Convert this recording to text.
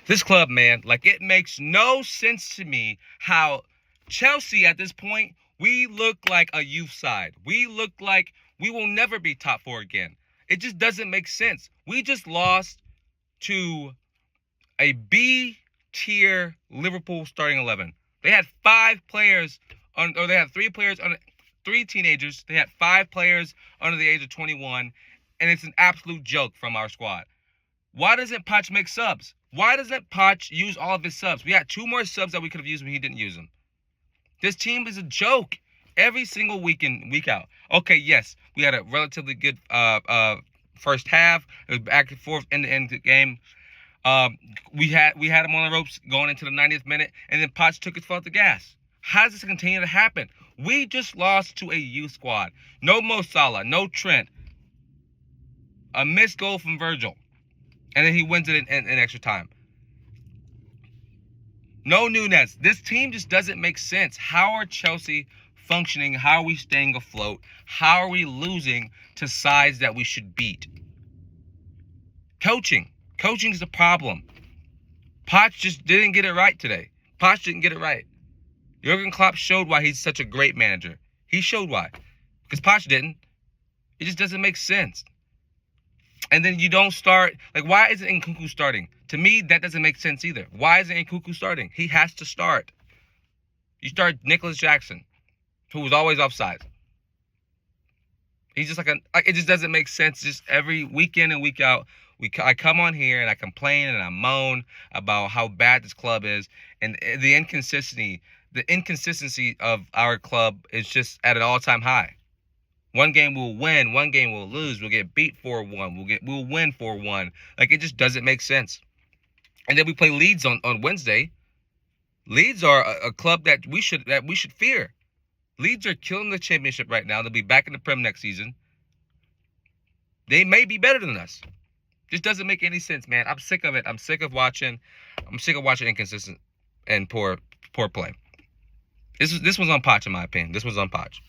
This club, man, like, it makes no sense to me how Chelsea at this point, we look like a youth side. We look like we will never be top 4 again. It just doesn't make sense. We just lost to a B tier Liverpool starting 11. They had 5 players they had 3 players on 3 teenagers. They had 5 players under the age of 21, and it's an absolute joke from our squad. Why doesn't Poch make subs? Why doesn't Poch use all of his subs? We had 2 more subs that we could have used when he didn't use them. This team is a joke every single week in, week out. Okay, yes, we had a relatively good first half. It was back and forth in the end of the game. We had him on the ropes going into the 90th minute, and then Poch took his foot off the gas. How does this continue to happen? We just lost to a youth squad. No Mo Salah, no Trent. A missed goal from Virgil. And then he wins it in extra time. No Nunez. This team just doesn't make sense. How are Chelsea functioning? How are we staying afloat? How are we losing to sides that we should beat? Coaching. Coaching is the problem. Poch just didn't get it right today. Poch didn't get it right. Jurgen Klopp showed why he's such a great manager. He showed why. Because Poch didn't. It just doesn't make sense. And then you don't start. Like, why isn't Nkunku starting? To me, that doesn't make sense either. Why isn't Nkunku starting? He has to start. You start Nicholas Jackson, who was always offside. He's just it just doesn't make sense. Just every week in and week out, I come on here and I complain and I moan about how bad this club is. And the inconsistency of our club is just at an all-time high. One game we'll win, one game we'll lose. We'll get beat 4-1. We'll win 4-1. Like, it just doesn't make sense. And then we play Leeds on Wednesday. Leeds are a club that we should fear. Leeds are killing the championship right now. They'll be back in the Prem next season. They may be better than us. Just doesn't make any sense, man. I'm sick of it. I'm sick of watching inconsistent and poor play. This was on Poch, in my opinion. This was on Poch.